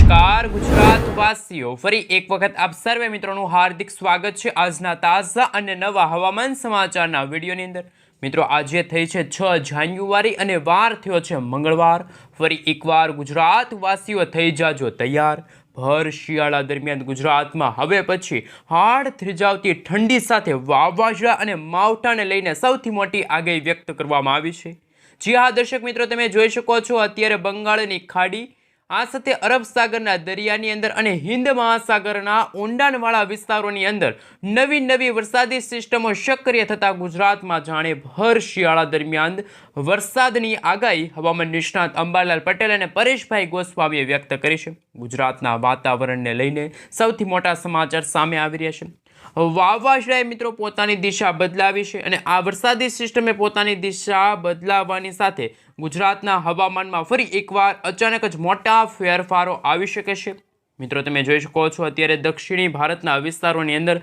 નમસ્કાર ગુજરાતવાસીઓ, ફરી એક વખત આપ સર્વે મિત્રોનું હાર્દિક સ્વાગત છે આજના તાજા અને નવા હવામાન સમાચારના વિડીયોની અંદર। મિત્રો, આજે થઈ છે 6 જાન્યુઆરી અને વાર થયો છે મંગળવાર। ફરી એકવાર ગુજરાતવાસીઓ થઈ જાજો તૈયાર। ભર શિયાળા દરમિયાન ગુજરાતમાં હવે પછી હાડ થીજાવતી ઠંડી સાથે વાવાઝોડા અને માવઠાને લઈને સૌથી મોટી આગાહી વ્યક્ત કરવામાં આવી છે। જી હા દર્શક મિત્રો, તમે જોઈ શકો છો અત્યારે બંગાળની ખાડી આ સાથે અરબ સાગરના દરિયાની અંદર અને હિન્દ મહાસાગરના ઊંડાણવાળા વિસ્તારોની અંદર નવી વરસાદી સિસ્ટમો સક્રિય થતા ગુજરાતમાં જાણે ભર શિયાળા દરમિયાન વરસાદની આગાહી હવામાન નિષ્ણાત અંબાલાલ પટેલ અને પરેશભાઈ ગોસ્વામીએ વ્યક્ત કરી છે। ગુજરાતના વાતાવરણને લઈને સૌથી મોટા સમાચાર સામે આવી રહ્યા છે। વાવાઝોડાએ મિત્રો પોતાની દિશા બદલાવી છે અને આ વરસાદી સિસ્ટમે પોતાની દિશા બદલાવવાની સાથે ગુજરાતના હવામાનમાં ફરી એકવાર અચાનક જ મોટા ફેરફારો આવી શકે છે। મિત્રો, તમે જોઈ શકો છો અત્યારે દક્ષિણી ભારતના વિસ્તારોની અંદર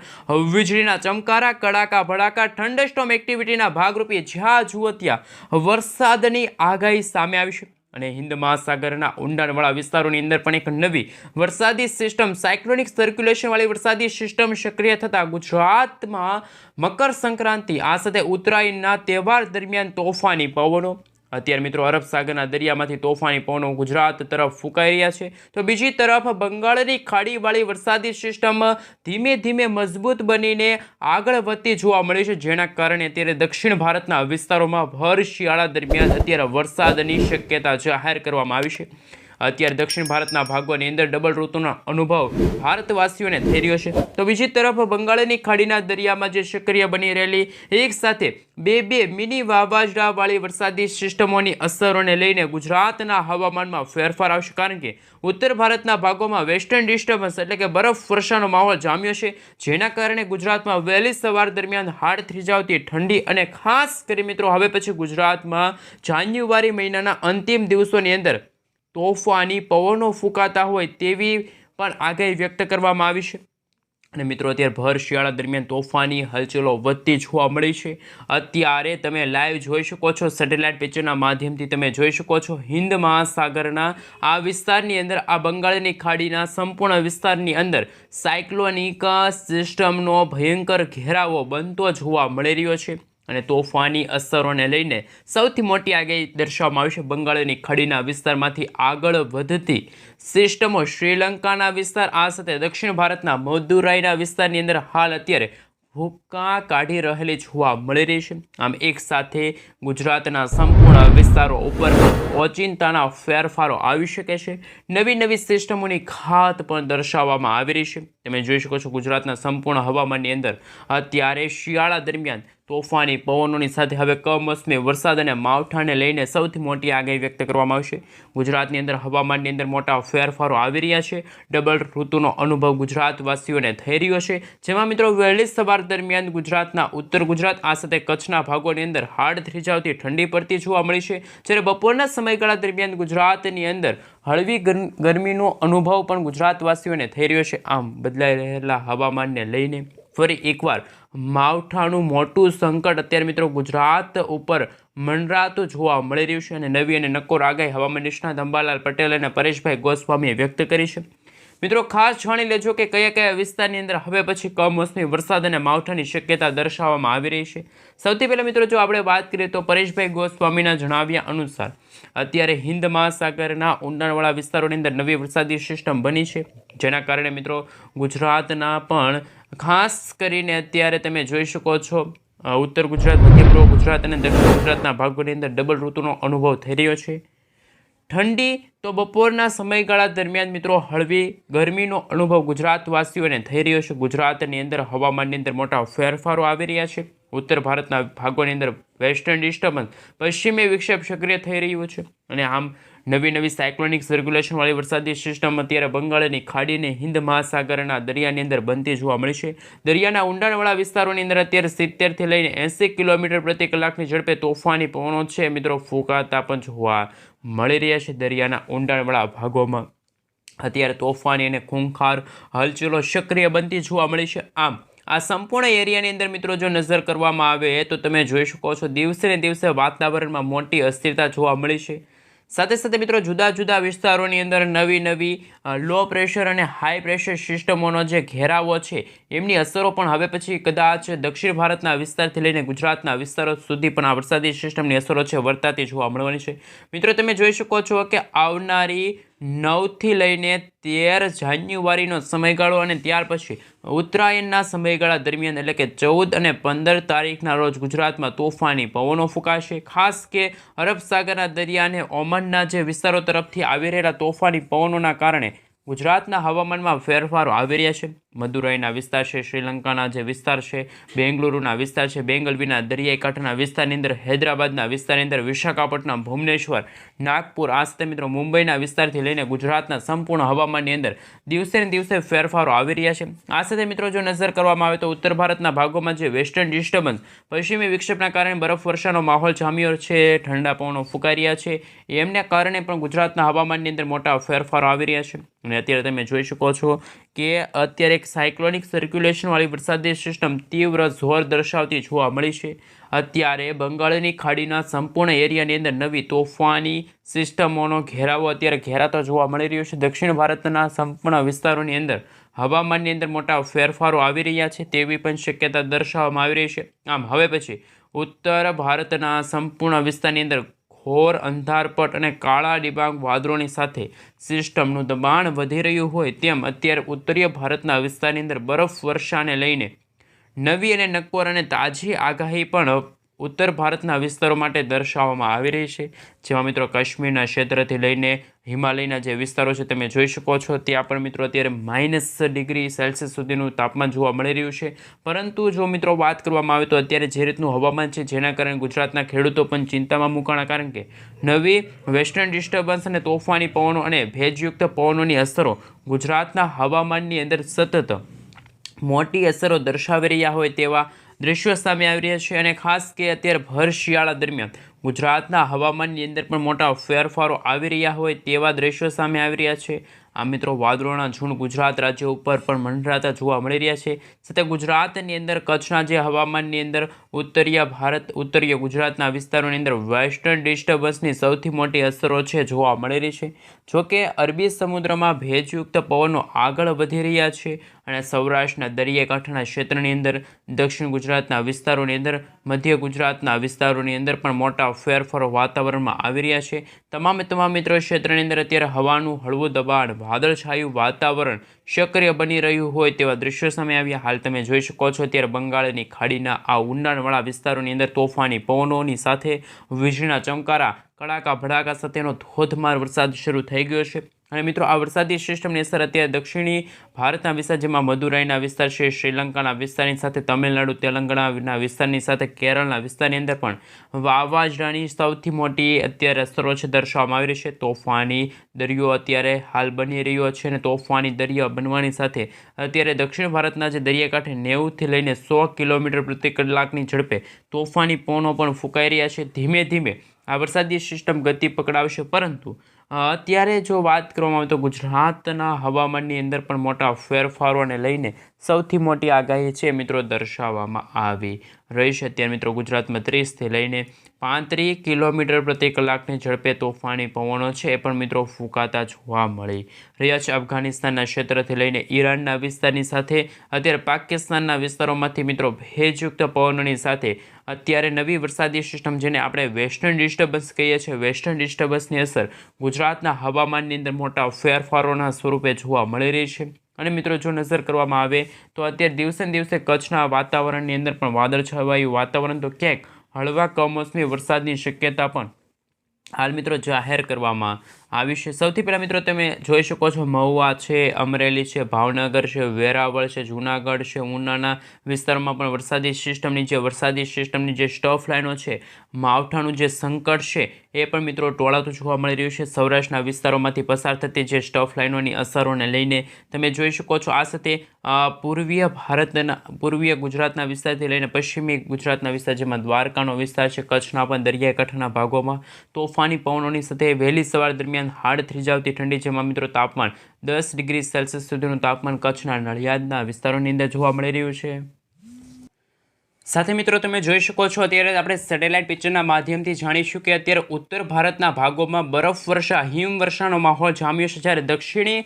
વીજળીના ચમકારા, કડાકા ભડાકા, થંડરસ્ટોર્મ એક્ટિવિટીના ભાગરૂપે જ્યાં જુઓ ત્યાં વરસાદની આગાહી સામે આવી છે અને હિન્દ મહાસાગરના ઊંડાણવાળા વિસ્તારોની અંદર પણ એક નવી વરસાદી સિસ્ટમ, સાયક્લોનિક સર્ક્યુલેશનવાળી વરસાદી સિસ્ટમ સક્રિય થતાં ગુજરાતમાં મકર સંક્રાંતિ આ સાથે ઉત્તરાયણના તહેવાર દરમિયાન તોફાની પવનો અત્યારે મિત્રો અરબ સાગરના દરિયામાંથી તોફાની પવનો ગુજરાત તરફ ફૂંકાઈ રહ્યા છે, તો બીજી તરફ બંગાળની ખાડીવાળી વરસાદી સિસ્ટમ ધીમે ધીમે મજબૂત બનીને આગળ વધતી જોવા મળી છે, જેના કારણે અત્યારે દક્ષિણ ભારતના વિસ્તારોમાં ભર શિયાળા દરમિયાન અત્યારે વરસાદની શક્યતા જાહેર કરવામાં આવી છે। અત્યારે દક્ષિણ ભારતના ભાગોની અંદર ડબલ ઋતુનો અનુભવ ભારતવાસીઓને થઈ રહ્યો છે, તો બીજી તરફ બંગાળની ખાડીના દરિયામાં જે સક્રિય બની રહેલી એક સાથે બે મિની વાવાઝોડાવાળી વરસાદી સિસ્ટમોની અસરોને લઈને ગુજરાતના હવામાનમાં ફેરફાર આવશે, કારણ કે ઉત્તર ભારતના ભાગોમાં વેસ્ટર્ન ડિસ્ટર્બન્સ એટલે કે બરફ વર્ષાનો માહોલ જામ્યો છે, જેના કારણે ગુજરાતમાં વહેલી સવાર દરમિયાન હાડ થીજાવતી ઠંડી અને ખાસ કરી મિત્રો હવે પછી ગુજરાતમાં જાન્યુઆરી મહિનાના અંતિમ દિવસોની અંદર તોફાની પવનો ફૂંકાતા હોય તેવી પણ આગાહી વ્યક્ત કરવામાં આવી છે અને મિત્રો અત્યારે ભર શિયાળા દરમિયાન તોફાની હલચલો વધતી જોવા મળી છે। અત્યારે તમે લાઈવ જોઈ શકો છો, સેટેલાઇટ પિક્ચરના માધ્યમથી તમે જોઈ શકો છો હિન્દ મહાસાગરના આ વિસ્તારની અંદર આ બંગાળની ખાડીના સંપૂર્ણ વિસ્તારની અંદર સાયક્લોનિક સિસ્ટમનો ભયંકર ઘેરાવો બનતો જોવા મળી રહ્યો છે અને તોફાની અસરોને લઈને સૌથી મોટી આગાહી દર્શાવવામાં આવી છે। બંગાળની ખાડીના વિસ્તારમાંથી આગળ વધતી સિસ્ટમો શ્રીલંકાના વિસ્તાર આ સાથે દક્ષિણ ભારતના મદુરાઈના વિસ્તારની અંદર હાલ અત્યારે ભૂક્કા કાઢી રહેલી જોવા મળી રહી છે। આમ એક સાથે ગુજરાતના સંપૂર્ણ વિસ્તારો ઉપર ઓચિંતાના ફેરફારો આવી શકે છે। નવી સિસ્ટમોની ઘાત પણ દર્શાવવામાં આવી રહી છે। તમે જોઈ શકો છો ગુજરાતના સંપૂર્ણ હવામાનની અંદર અત્યારે શિયાળા દરમિયાન તોફાની પવનોની સાથે હવે કમોસમી વરસાદ અને માવઠાને લઈને સૌથી મોટી આગાહી વ્યક્ત કરવામાં આવશે। ગુજરાતની અંદર હવામાનની અંદર મોટા ફેરફારો આવી રહ્યા છે। ડબલ ઋતુનો અનુભવ ગુજરાતવાસીઓને થઈ રહ્યો છે, જેમાં મિત્રો વહેલી સવાર દરમિયાન ગુજરાતના ઉત્તર ગુજરાત આ સાથે કચ્છના ભાગોની અંદર હાડ થીજાવતી ઠંડી પડતી જોવા મળી છે, જ્યારે બપોરના સમયગાળા દરમિયાન ગુજરાતની અંદર હળવી ગરમીનો અનુભવ પણ ગુજરાતવાસીઓને થઈ રહ્યો છે। આમ બદલાઈ રહેલા હવામાનને લઈને ફરી એકવાર માવઠાનું મોટું સંકટ અત્યારે મિત્રો ગુજરાત ઉપર મંડરાતું જોવા મળી રહ્યું છે અને નવી અને નક્કોર આગાહી હવામાન નિષ્ણાત અંબાલાલ પટેલ અને પરેશભાઈ ગોસ્વામીએ વ્યક્ત કરી છે। મિત્રો, ખાસ જાણી લેજો કે કયા વિસ્તારની અંદર હવે પછી કમોસમી વરસાદ અને માવઠાની શક્યતા દર્શાવવામાં આવી રહી છે। સૌથી પહેલાં મિત્રો જો આપણે વાત કરીએ તો પરેશભાઈ ગોસ્વામીના જણાવ્યા અનુસાર અત્યારે હિન્દ મહાસાગરના ઊંડાણવાળા વિસ્તારોની અંદર નવી વરસાદી સિસ્ટમ બની છે, જેના કારણે મિત્રો ગુજરાતના પણ ખાસ કરીને અત્યારે તમે જોઈ શકો છો ઉત્તર ગુજરાત, મધ્ય પૂર્વ ગુજરાત અને દક્ષિણ ગુજરાતના ભાગોની અંદર ડબલ ઋતુનો અનુભવ થઈ રહ્યો છે। ઠંડી તો બપોરના સમયગાળા દરમિયાન મિત્રો હળવી ગરમીનો અનુભવ ગુજરાતવાસીઓને થઈ રહ્યો છે। ગુજરાતની અંદર હવામાનની અંદર મોટા ફેરફારો આવી રહ્યા છે। ઉત્તર ભારતના ભાગોની અંદર વેસ્ટર્ન ડિસ્ટર્બન્સ પશ્ચિમી વિક્ષેપ સક્રિય થઈ રહ્યું છે અને આમ નવી સાયક્લોનિક સર્ક્યુલેશનવાળી વરસાદી સિસ્ટમ અત્યારે બંગાળની ખાડીને હિન્દ મહાસાગરના દરિયાની અંદર બનતી જોવા મળી છે। દરિયાના ઊંડાણવાળા વિસ્તારોની અંદર અત્યારે 70થી લઈને 80 કિલોમીટર પ્રતિ કલાકની ઝડપે તોફાની પવનો છે મિત્રો ફૂંકાતા પણ જોવા મળી રહ્યા છે। દરિયાના ઊંડાણવાળા ભાગોમાં અત્યારે તોફાની અને ખૂંખાર હલચલો સક્રિય બનતી જોવા મળી છે। આમ આ સંપૂર્ણ એરિયાની અંદર મિત્રો જો નજર કરવામાં આવે તો તમે જોઈ શકો છો દિવસે ને દિવસે વાતાવરણમાં મોટી અસ્થિરતા જોવા મળી છે, સાથે સાથે મિત્રો જુદા જુદા વિસ્તારોની અંદર નવી નવી લો પ્રેશર અને હાઈ પ્રેશર સિસ્ટમોનો જે ઘેરાવો છે એમની અસરો પણ હવે પછી કદાચ દક્ષિણ ભારતના વિસ્તારથી લઈને ગુજરાતના વિસ્તારો સુધી પણ આ વરસાદી સિસ્ટમની અસરો છે વર્તાતી જોવા મળવાની છે. મિત્રો તમે જોઈ શકો છો કે આવનારી 9થી લઈને 13 જાન્યુઆરીનો સમયગાળો અને ત્યાર પછી ઉત્તરાયણના સમયગાળા દરમિયાન એટલે કે 14 અને 15 તારીખના રોજ ગુજરાતમાં તોફાની પવનો ફૂંકાશે. ખાસ કે અરબ સાગરના દરિયા અને ઓમાનના જે વિસ્તારો તરફથી આવી રહેલા તોફાની પવનોના કારણે ગુજરાતના હવામાનમાં ફેરફારો આવી રહ્યા છે. મદુરાઈના વિસ્તાર છે, શ્રીલંકાના જે વિસ્તાર છે, બેંગલુરુના વિસ્તાર છે, બેંગલવીના દરિયાઈ કાંઠાના વિસ્તારની અંદર, હૈદરાબાદના વિસ્તારની અંદર, વિશાખાપટ્ટનમ, ભુવનેશ્વર, નાગપુર, આ સાથે મિત્રો મુંબઈના વિસ્તારથી લઈને ગુજરાતના સંપૂર્ણ હવામાનની અંદર દિવસે ને દિવસે ફેરફારો આવી રહ્યા છે. આ સાથે મિત્રો જો નજર કરવામાં આવે તો ઉત્તર ભારતના ભાગોમાં જે વેસ્ટર્ન ડિસ્ટર્બન્સ પશ્ચિમી વિક્ષેપના કારણે બરફવર્ષાનો માહોલ જામ્યો છે, ઠંડા પવનો ફૂંકાઈ રહ્યા છે, એમને કારણે પણ ગુજરાતના હવામાનની અંદર મોટા ફેરફારો આવી રહ્યા છે. અને અત્યારે તમે જોઈ શકો છો કે અત્યારે એક સાયક્લોનિક સર્ક્યુલેશનવાળી વરસાદી સિસ્ટમ તીવ્ર જોર દર્શાવતી જોવા મળી છે. અત્યારે બંગાળની ખાડીના સંપૂર્ણ એરિયાની અંદર નવી તોફાની સિસ્ટમોનો ઘેરાવો અત્યારે ઘેરાતો જોવા મળી રહ્યો છે. દક્ષિણ ભારતના સંપૂર્ણ વિસ્તારોની અંદર હવામાનની અંદર મોટા ફેરફારો આવી રહ્યા છે તેવી પણ શક્યતા દર્શાવવામાં આવી રહી છે. આમ હવે પછી ઉત્તર ભારતના સંપૂર્ણ વિસ્તારની અંદર ઘોર અંધારપટ અને કાળા ડિબાંગ વાદળોની સાથે સિસ્ટમનું દબાણ વધી રહ્યું હોય તેમ અત્યારે ઉત્તરીય ભારતના વિસ્તારની અંદર બરફ વર્ષાને લઈને નવી અને નક્કોર અને તાજી આગાહી પણ ઉત્તર ભારતના વિસ્તારો માટે દર્શાવવામાં આવી રહી છે. જેમાં મિત્રો કાશ્મીરના ક્ષેત્રથી લઈને હિમાલયના જે વિસ્તારો છે તમે જોઈ શકો છો ત્યાં પણ મિત્રો અત્યારે -°C સુધીનું તાપમાન જોવા મળી રહ્યું છે. પરંતુ જો મિત્રો વાત કરવામાં આવે તો અત્યારે જે રીતનું હવામાન છે જેના કારણે ગુજરાતના ખેડૂતો પણ ચિંતામાં મુકાણા, કારણ કે નવી વેસ્ટર્ન ડિસ્ટર્બન્સ અને તોફાની પવનો અને ભેજયુક્ત પવનોની અસરો ગુજરાતના હવામાનની અંદર સતત મોટી અસરો દર્શાવી રહ્યા હોય તેવા દ્રશ્યો સામે આવી રહ્યા છે. અને ખાસ કે અત્યારે ભર શિયાળા દરમિયાન ગુજરાતના હવામાનની અંદર પણ મોટા ફેરફારો આવી રહ્યા હોય તેવા દ્રશ્યો સામે આવી રહ્યા છે. આ મિત્રો વાદળોના ઝુંડ ગુજરાત રાજ્ય ઉપર પણ મંડરાતા જોવા મળી રહ્યા છે. સાથે ગુજરાતની અંદર કચ્છના જે હવામાનની અંદર ઉત્તરીય ગુજરાતના વિસ્તારોની અંદર વેસ્ટર્ન ડિસ્ટર્બન્સની સૌથી મોટી અસરો છે જોવા મળી રહી છે. જોકે અરબી સમુદ્રમાં ભેજયુક્ત પવનો આગળ વધી રહ્યા છે અને સૌરાષ્ટ્રના દરિયાઈ કાંઠાના ક્ષેત્રની અંદર, દક્ષિણ ગુજરાતના વિસ્તારોની અંદર, મધ્ય ગુજરાતના વિસ્તારોની અંદર પણ મોટા ફેરફારો વાતાવરણમાં આવી રહ્યા છે. તમામ મિત્રો ક્ષેત્રની અંદર અત્યારે હવાનું હળવું દબાણ, વાદળછાયું વાતાવરણ સક્રિય બની રહ્યું હોય તેવા દ્રશ્યો સામે આવ્યા. હાલ તમે જોઈ શકો છો ત્યારે બંગાળની ખાડીના આ ઊંડાણવાળા વિસ્તારોની અંદર તોફાની પવનોની સાથે વીજળીના ચમકારા, કડાકા ભડાકા સાથેનો ધોધમાર વરસાદ શરૂ થઈ ગયો છે. અને મિત્રો આ વરસાદી સિસ્ટમની અસર અત્યારે દક્ષિણી ભારતના વિસ્તાર જેમાં મદુરાઈના વિસ્તાર છે, શ્રીલંકાના વિસ્તારની સાથે તમિલનાડુ તેલંગાણાના વિસ્તારની સાથે કેરળના વિસ્તારની અંદર પણ વાવાઝોડાની સૌથી મોટી અત્યારે અસરો છે દર્શાવવામાં આવી રહી છે. તોફાની દરિયો અત્યારે હાલ બની રહ્યો છે અને તોફાની દરિયા બનવાની સાથે અત્યારે દક્ષિણ ભારતના જે દરિયાકાંઠે 90થી લઈને 100 કિલોમીટર પ્રતિ કલાકની ઝડપે તોફાની પવનો પણ ફૂંકાઈ રહ્યા છે. ધીમે ધીમે આ વરસાદી સિસ્ટમ ગતિ પકડાવશે, પરંતુ અત્યારે જો વાત કરવામાં આવે તો ગુજરાતના હવામાનની અંદર પણ મોટા ફેરફારોને લઈને સૌથી મોટી આગાહી છે મિત્રો દર્શાવવામાં આવી રહી છે. અત્યારે મિત્રો ગુજરાતમાં 30થી લઈને 35 કિલોમીટર પ્રતિ કલાકની ઝડપે તોફાની પવનો છે એ પણ મિત્રો ફૂંકાતા જોવા મળી રહ્યા છે. અફઘાનિસ્તાનના ક્ષેત્રથી લઈને ઈરાનના વિસ્તારની સાથે અત્યારે પાકિસ્તાનના વિસ્તારોમાંથી મિત્રો ભેજયુક્ત પવનોની સાથે અત્યારે નવી વરસાદી સિસ્ટમ જેને આપણે વેસ્ટર્ન ડિસ્ટર્બન્સ કહીએ છીએ, વેસ્ટર્ન ડિસ્ટર્બન્સની અસર ગુજરાતના હવામાનની અંદર મોટા ફેરફારોના સ્વરૂપે જોવા મળી રહી છે. અને મિત્રો જો નજર કરવામાં આવે તો અત્યારે દિવસે ને દિવસે કચ્છના વાતાવરણની અંદર પણ વાદળછાયું વાતાવરણ તો ક્યાંક હળવા કમોસમી વરસાદની શક્યતા પણ હાલ મિત્રો જાહેર કરવામાં આવી છે. સૌથી પહેલાં મિત્રો તમે જોઈ શકો છો મહુવા છે, અમરેલી છે, ભાવનગર છે, વેરાવળ છે, જૂનાગઢ છે, ઉનાના વિસ્તારમાં પણ વરસાદી સિસ્ટમની જે સ્ટફ લાઈનો છે, માવઠાનું જે સંકટ છે એ પણ મિત્રો ટોળાતું જોવા મળી રહ્યું છે. સૌરાષ્ટ્રના વિસ્તારોમાંથી પસાર થતી જે સ્ટફ લાઈનોની અસરોને લઈને તમે જોઈ શકો છો. આ સાથે પૂર્વીય ગુજરાતના વિસ્તારથી લઈને પશ્ચિમી ગુજરાતના વિસ્તાર જેમાં દ્વારકાનો વિસ્તાર છે, કચ્છના પણ દરિયાઈ કાંઠાના ભાગોમાં તોફાની પવનોની સાથે વહેલી સવાર દરમિયાન હાડ થીજાવતી ઠંડી, જેમાં મિત્રો તાપમાન 10°C સુધીનું તાપમાન કચ્છના નડિયાદના વિસ્તારોની અંદર જોવા મળી રહ્યું છે. સાથે મિત્રો તમે જોઈ શકો છો અત્યારે આપણે સેટેલાઇટ પિક્ચરના માધ્યમથી જાણીશું કે અત્યારે ઉત્તર ભારતના ભાગોમાં બરફવર્ષા હિમવર્ષાનો માહોલ જામ્યો છે, જ્યારે દક્ષિણી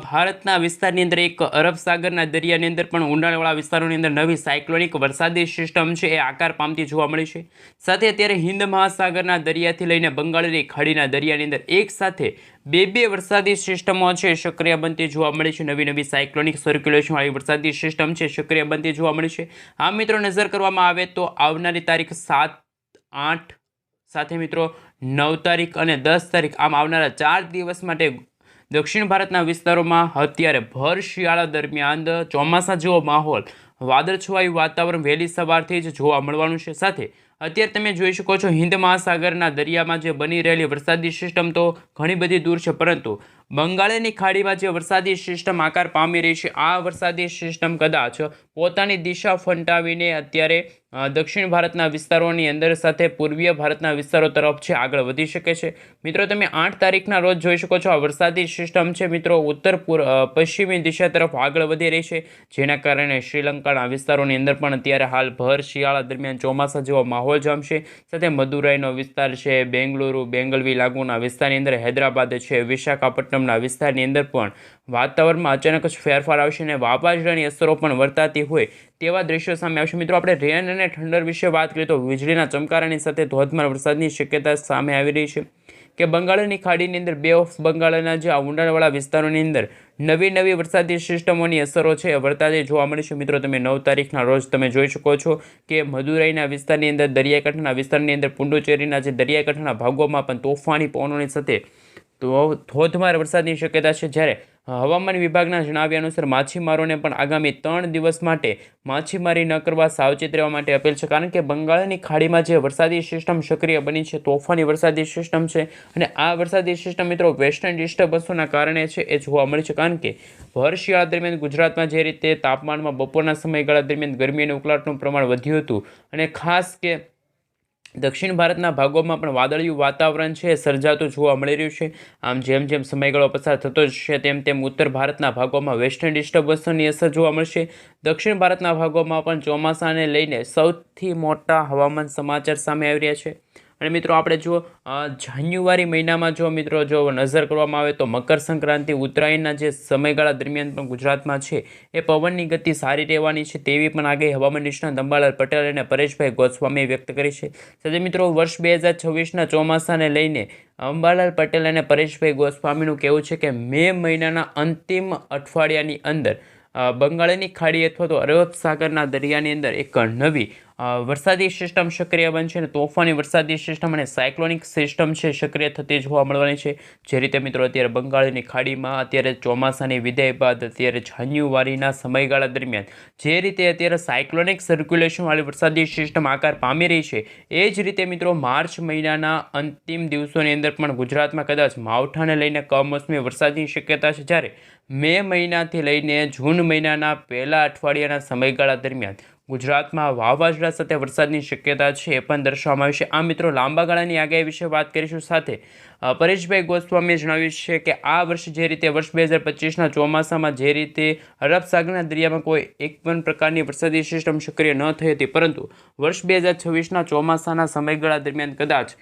ભારતના વિસ્તારની અંદર એક અરબ સાગરના દરિયાની અંદર પણ ઊંડાણવાળા વિસ્તારોની અંદર નવી સાયક્લોનિક વરસાદી સિસ્ટમ છે એ આકાર પામતી જોવા મળી છે. સાથે અત્યારે હિન્દ મહાસાગરના દરિયાથી લઈને બંગાળની ખાડીના દરિયાની અંદર એક સાથે બે વરસાદી સિસ્ટમો છે સક્રિય બનતી જોવા મળી છે. નવી સાયક્લોનિક સર્ક્યુલેશન વાળી વરસાદી સિસ્ટમ છે સક્રિય બનતી જોવા મળી છે. આ મિત્રો નજર કરવામાં આવે તો આવનારી તારીખ 7, 8 સાથે મિત્રો 9 તારીખ અને 10 તારીખ આમ આવનારા 4 દિવસ માટે દક્ષિણ ભારતના વિસ્તારોમાં અત્યારે ભર શિયાળા દરમિયાન ચોમાસા જેવો માહોલ, વાદળછવાયું વાતાવરણ વહેલી સવારથી જ જોવા મળવાનું છે. સાથે અત્યારે તમે જોઈ શકો છો હિન્દ મહાસાગરના દરિયામાં જે બની રહેલી વરસાદી સિસ્ટમ તો ઘણી બધી દૂર છે, પરંતુ બંગાળની ખાડીમાં જે વરસાદી સિસ્ટમ આકાર પામી રહી છે આ વરસાદી સિસ્ટમ કદાચ પોતાની દિશા ફંટાવીને અત્યારે દક્ષિણ ભારતના વિસ્તારોની અંદર સાથે પૂર્વીય ભારતના વિસ્તારો તરફ છે આગળ વધી શકે છે. મિત્રો તમે 8 તારીખના રોજ જોઈ શકો છો આ વરસાદી સિસ્ટમ છે મિત્રો ઉત્તર પશ્ચિમી દિશા તરફ આગળ વધી રહી છે, જેના કારણે શ્રીલંકાના વિસ્તારોની અંદર પણ અત્યારે હાલ ભર શિયાળા દરમિયાન ચોમાસા જેવો માહોલ જામશે. સાથે મદુરાઈનો વિસ્તાર છે, બેંગલુરુ, બેંગલવી લાગુના વિસ્તારની અંદર હૈદરાબાદ છે, વિશાખાપટ્ટનમના વિસ્તારની અંદર પણ વાતાવરણમાં અચાનક જ ફેરફાર આવશે અને વાવાઝોડાની અસરો પણ વર્તાતી હોય તેવા દ્રશ્યો સામે આવશે. મિત્રો આપણે રેન અને ઠંડર વિશે વાત કરીએ તો વીજળીના ચમકારાની સાથે ધોધમાર વરસાદની શક્યતા સામે આવી રહી છે કે બંગાળની ખાડીની અંદર બે ઓફ બંગાળના જે ઊંડાણવાળા વિસ્તારોની અંદર નવી વરસાદી સિસ્ટમોની અસરો છે વર્તાતી જોવા મળી છે. મિત્રો તમે 9 તારીખના રોજ તમે જોઈ શકો છો કે મદુરાઈના વિસ્તારની અંદર, દરિયાકાંઠાના વિસ્તારની અંદર, પુડુચેરીના જે દરિયાકાંઠાના ભાગોમાં પણ તોફાની પવનોની સાથે ધોધમાર વરસાદની શક્યતા છે. જ્યારે હવામાન વિભાગના જણાવ્યા અનુસાર માછીમારોને પણ આગામી 3 દિવસ માટે માછીમારી ન કરવા સાવચેત રહેવા માટે અપીલ છે, કારણ કે બંગાળની ખાડીમાં જે વરસાદી સિસ્ટમ સક્રિય બની છે, તોફાની વરસાદી સિસ્ટમ છે, અને આ વરસાદી સિસ્ટમ મિત્રો વેસ્ટર્ન ડિસ્ટર્બન્સોના કારણે છે એ જોવા મળી છે. કારણ કે ભર શિયાળા દરમિયાન ગુજરાતમાં જે રીતે તાપમાનમાં બપોરના સમયગાળા દરમિયાન ગરમી અને ઉકળાટનું પ્રમાણ વધ્યું હતું અને ખાસ કે દક્ષિણ ભારતના ભાગોમાં પણ વાદળિયું વાતાવરણ છે સર્જાતું જોવા મળી રહ્યું છે. આમ જેમ સમયગાળો પસાર થતો જશે તેમ ઉત્તર ભારતના ભાગોમાં વેસ્ટર્ન ડિસ્ટર્બન્સની અસર જોવા મળશે. દક્ષિણ ભારતના ભાગોમાં પણ ચોમાસાને લઈને સૌથી મોટા હવામાન સમાચાર સામે આવી રહ્યા છે. અને મિત્રો આપણે જો જાન્યુઆરી મહિનામાં જો નજર કરવામાં આવે તો મકર સંક્રાંતિ, ઉત્તરાયણના જે સમયગાળા દરમિયાન પણ ગુજરાતમાં છે એ પવનની ગતિ સારી રહેવાની છે તેવી પણ આગાહી હવામાન નિષ્ણાત અંબાલાલ પટેલ અને પરેશભાઈ ગોસ્વામીએ વ્યક્ત કરી છે. સાથે મિત્રો વર્ષ 2026ના ચોમાસાને લઈને અંબાલાલ પટેલ અને પરેશભાઈ ગોસ્વામીનું કહેવું છે કે મે મહિનાના અંતિમ અઠવાડિયાની અંદર બંગાળની ખાડી અથવા તો અરબ સાગરના દરિયાની અંદર એક નવી વરસાદી સિસ્ટમ સક્રિય બનશે અને તોફાની વરસાદી સિસ્ટમ અને સાયક્લોનિક સિસ્ટમ છે સક્રિય થતી જોવા મળવાની છે. જે રીતે મિત્રો અત્યારે બંગાળની ખાડીમાં અત્યારે ચોમાસાની વિદાય બાદ અત્યારે જાન્યુઆરીના સમયગાળા દરમિયાન જે રીતે અત્યારે સાયક્લોનિક સર્ક્યુલેશનવાળી વરસાદી સિસ્ટમ આકાર પામી રહી છે, એ જ રીતે મિત્રો માર્ચ મહિનાના અંતિમ દિવસોની અંદર પણ ગુજરાતમાં કદાચ માવઠાને લઈને કમોસમી વરસાદની શક્યતા છે. જ્યારે મે મહિનાથી લઈને જૂન મહિનાના પહેલા અઠવાડિયાના સમયગાળા દરમિયાન ગુજરાતમાં વાવાઝોડા સાથે વરસાદની શક્યતા છે એ પણ દર્શાવવામાં આવી છે. આ મિત્રો લાંબા ગાળાની આગાહી વિશે વાત કરીશું. સાથે પરેશભાઈ ગોસ્વામીએ જણાવ્યું છે કે આ વર્ષે જે રીતે વર્ષ 2025ના ચોમાસામાં જે રીતે અરબ સાગરના દરિયામાં કોઈ એક પણ પ્રકારની વરસાદી સિસ્ટમ સક્રિય ન થઈ હતી, પરંતુ વર્ષ 2026ના ચોમાસાના સમયગાળા દરમિયાન કદાચ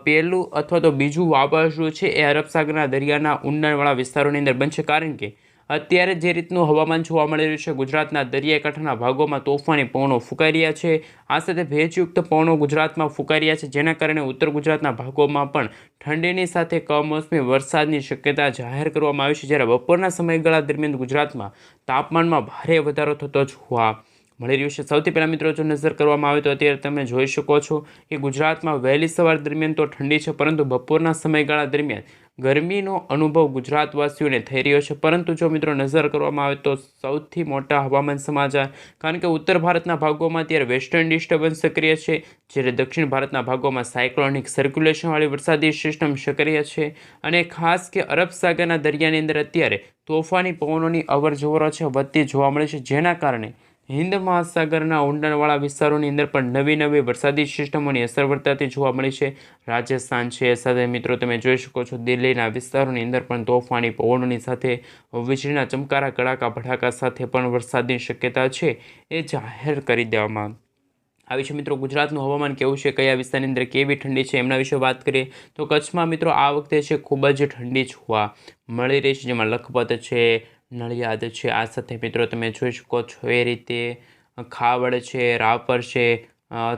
પહેલું અથવા તો બીજું વાવાઝોડું છે એ અરબ સાગરના દરિયાના ઊંડાણવાળા વિસ્તારોની અંદર બનશે. કારણ કે અત્યારે જે રીતનું હવામાન જોવા મળી રહ્યું છે, ગુજરાતના દરિયાકાંઠાના ભાગોમાં તોફાની પવનો ફૂંકાઈ રહ્યા છે. આ સાથે ભેજયુક્ત પવનો ગુજરાતમાં ફૂંકાઈ રહ્યા છે, જેના કારણે ઉત્તર ગુજરાતના ભાગોમાં પણ ઠંડીની સાથે કમોસમી વરસાદની શક્યતા જાહેર કરવામાં આવી છે. જ્યારે બપોરના સમયગાળા દરમિયાન ગુજરાતમાં તાપમાનમાં ભારે વધારો થતો જોવા મળી રહ્યું છે. સૌથી પહેલાં મિત્રો જો નજર કરવામાં આવે તો અત્યારે તમે જોઈ શકો છો કે ગુજરાતમાં વહેલી સવાર દરમિયાન તો ઠંડી છે, પરંતુ બપોરના સમયગાળા દરમિયાન ગરમીનો અનુભવ ગુજરાતવાસીઓને થઈ રહ્યો છે. પરંતુ જો મિત્રો નજર કરવામાં આવે તો સૌથી મોટા હવામાન સમાચાર, કારણ કે ઉત્તર ભારતના ભાગોમાં અત્યારે વેસ્ટર્ન ડિસ્ટર્બન્સ સક્રિય છે, જ્યારે દક્ષિણ ભારતના ભાગોમાં સાયક્લોનિક સર્ક્યુલેશનવાળી વરસાદી સિસ્ટમ સક્રિય છે, અને ખાસ કે અરબ સાગરના દરિયાની અંદર અત્યારે તોફાની પવનોની અવરજવરો છે વધતી જોવા મળે છે, જેના કારણે હિન્દ મહાસાગરના ઊંડાણવાળા વિસ્તારોની અંદર પણ નવી વરસાદી સિસ્ટમોની અસર વર્તાતી જોવા મળી છે. રાજસ્થાન છે, સાથે મિત્રો તમે જોઈ શકો છો દિલ્હીના વિસ્તારોની અંદર પણ તોફાની પવનોની સાથે વીજળીના ચમકારા કડાકા ભડાકા સાથે પણ વરસાદની શક્યતા છે એ જાહેર કરી દેવામાં આ વિશે મિત્રો ગુજરાતનું હવામાન કેવું છે, કયા વિસ્તારની અંદર કેવી ઠંડી છે એમના વિશે વાત કરીએ તો કચ્છમાં મિત્રો આ વખતે છે ખૂબ જ ઠંડી જોવા મળી રહી છે, જેમાં લખપત છે, નડિયાદ છે, આ સાથે મિત્રો તમે જોઈ શકો છો એ રીતે ખાવડ છે, રાપર છે,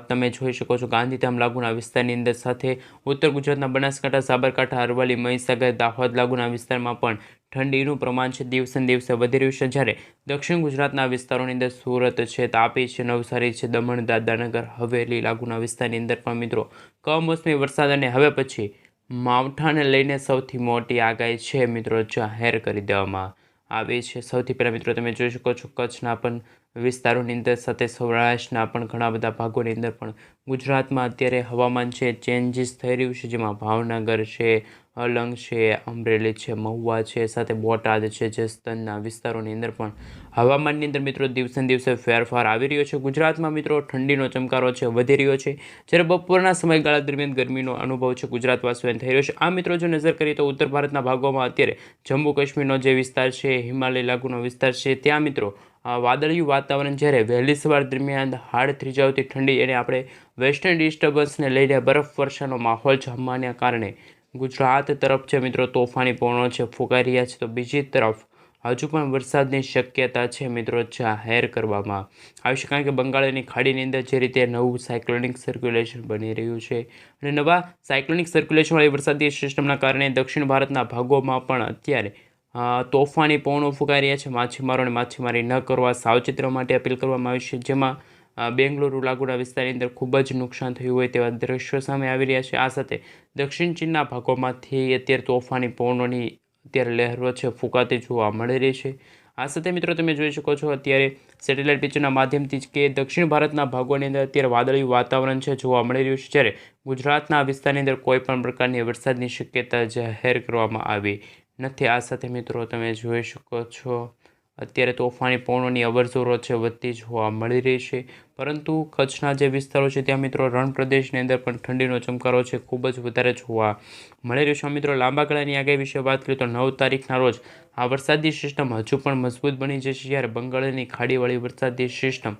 તમે જોઈ શકો છો ગાંધીધામ લાગુના વિસ્તારની અંદર સાથે ઉત્તર ગુજરાતના બનાસકાંઠા, સાબરકાંઠા, અરવલ્લી, મહીસાગર, દાહોદ લાગુના વિસ્તારમાં પણ ઠંડીનું પ્રમાણ છે દિવસે ને દિવસે વધી રહ્યું છે, જ્યારે દક્ષિણ ગુજરાતના વિસ્તારોની અંદર સુરત છે, તાપી છે, નવસારી છે, દમણ, દાદરાનગર હવેલી લાગુના વિસ્તારની અંદર પણ મિત્રો કમોસમી વરસાદ અને હવે પછી માવઠાને લઈને સૌથી મોટી આગાહી છે મિત્રો જાહેર કરી દેવામાં આવી છે। સૌથી પહેલાં મિત્રો તમે જોઈ શકો છો કચ્છના પણ વિસ્તારોની અંદર સાથે સૌરાષ્ટ્રના પણ ઘણા બધા ભાગોની અંદર પણ ગુજરાતમાં અત્યારે હવામાન છે ચેન્જીસ થઈ રહ્યું છે, જેમાં ભાવનગર છે, અલંગ છે, અમરેલી છે, મહુવા છે, સાથે બોટાદ છે, જસદણના વિસ્તારોની અંદર પણ હવામાનની અંદર મિત્રો દિવસે ને દિવસે ફેરફાર આવી રહ્યો છે। ગુજરાતમાં મિત્રો ઠંડીનો ચમકારો છે વધી રહ્યો છે, જ્યારે બપોરના સમયગાળા દરમિયાન ગરમીનો અનુભવ છે ગુજરાતવાસીઓને થઈ રહ્યો છે। આ મિત્રો જો નજર કરીએ તો ઉત્તર ભારતના ભાગોમાં અત્યારે જમ્મુ કાશ્મીરનો જે વિસ્તાર છે, હિમાલય લાગુનો વિસ્તાર છે, ત્યાં મિત્રો વાદળિયું વાતાવરણ જ્યારે વહેલી સવાર દરમિયાન હાડ થીજાવતી ઠંડી અને આપણે વેસ્ટર્ન ડિસ્ટર્બન્સને લઈને બરફ વર્ષાનો માહોલ જામવાને કારણે ગુજરાત તરફ છે મિત્રો તોફાની પવનો છે ફૂંકાઈ રહ્યા છે, તો બીજી તરફ હજુ પણ વરસાદની શક્યતા છે મિત્રો જાહેર કરવામાં આવી છે, કારણ કે બંગાળની ખાડીની અંદર જે રીતે નવું સાયક્લોનિક સર્ક્યુલેશન બની રહ્યું છે અને નવા સાયક્લોનિક સર્ક્યુલેશનવાળી વરસાદી સિસ્ટમના કારણે દક્ષિણ ભારતના ભાગોમાં પણ અત્યારે તોફાની પવનો ફૂંકાઈ રહ્યા છે। માછીમારોને માછીમારી ન કરવા સાવચેત રહેવા માટે અપીલ કરવામાં આવી છે, જેમાં બેંગલુરુ લાગુના વિસ્તારની અંદર ખૂબ જ નુકસાન થયું હોય તેવા દ્રશ્યો સામે આવી રહ્યા છે। આ સાથે દક્ષિણ ચીનના ભાગોમાંથી અત્યારે તોફાની પવનોની અત્યારે લહેરો છે ફૂંકાતી જોવા મળી રહી છે। આ સાથે મિત્રો તમે જોઈ શકો છો અત્યારે સેટેલાઇટ પિક્ચરના માધ્યમથી જ કે દક્ષિણ ભારતના ભાગોની અંદર અત્યારે વાદળિયું વાતાવરણ છે જોવા મળી રહ્યું છે, જ્યારે ગુજરાતના વિસ્તારની અંદર કોઈ પણ પ્રકારની વરસાદની શક્યતા જાહેર કરવામાં આવી નથી। આ સાથે મિત્રો તમે જોઈ શકો છો અત્યારે તોફાની પવનોની અવરજવર છે વધતી જોવા મળી રહી છે, પરંતુ કચ્છના જે વિસ્તારો છે ત્યાં મિત્રો રણ પ્રદેશની અંદર પણ ઠંડીનો ચમકારો છે ખૂબ જ વધારે જોવા મળી રહ્યો છે। મિત્રો લાંબા ગાળાની આગાહી વિશે વાત કરીએ તો 9 તારીખના રોજ આ વરસાદી સિસ્ટમ હજુ પણ મજબૂત બની જશે, જ્યારે બંગાળની ખાડીવાળી વરસાદી સિસ્ટમ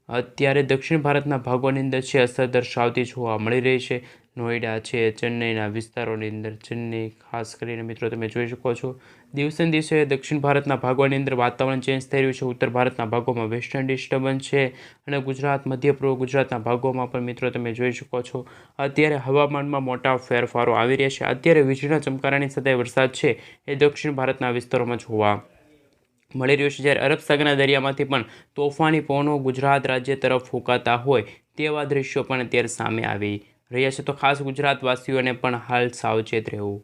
અત્યારે દક્ષિણ ભારતના ભાગોની અંદર છે અસર દર્શાવતી જોવા મળી રહી છે। નોઈડા છે, ચેન્નઈના વિસ્તારોની અંદર ચેન્નઈ ખાસ કરીને મિત્રો તમે જોઈ શકો છો દિવસે ને દિવસે દક્ષિણ ભારતના ભાગોની અંદર વાતાવરણ ચેન્જ થઈ રહ્યું છે। ઉત્તર ભારતના ભાગોમાં વેસ્ટર્ન ડિસ્ટર્બન્સ છે અને ગુજરાત, મધ્ય પૂર્વ ગુજરાતના ભાગોમાં પણ મિત્રો તમે જોઈ શકો છો અત્યારે હવામાનમાં મોટા ફેરફારો આવી રહ્યા છે। અત્યારે વીજળીના ચમકારાની સાથે વરસાદ છે એ દક્ષિણ ભારતના વિસ્તારોમાં જોવા મળી રહ્યું છે, જ્યારે અરબ સાગરના દરિયામાંથી પણ તોફાની પવનો ગુજરાત રાજ્ય તરફ ફૂંકાતા હોય તેવા દ્રશ્યો પણ અત્યારે સામે આવી રહ્યા છે, તો ખાસ ગુજરાતવાસીઓને પણ હાલ સાવચેત રહેવું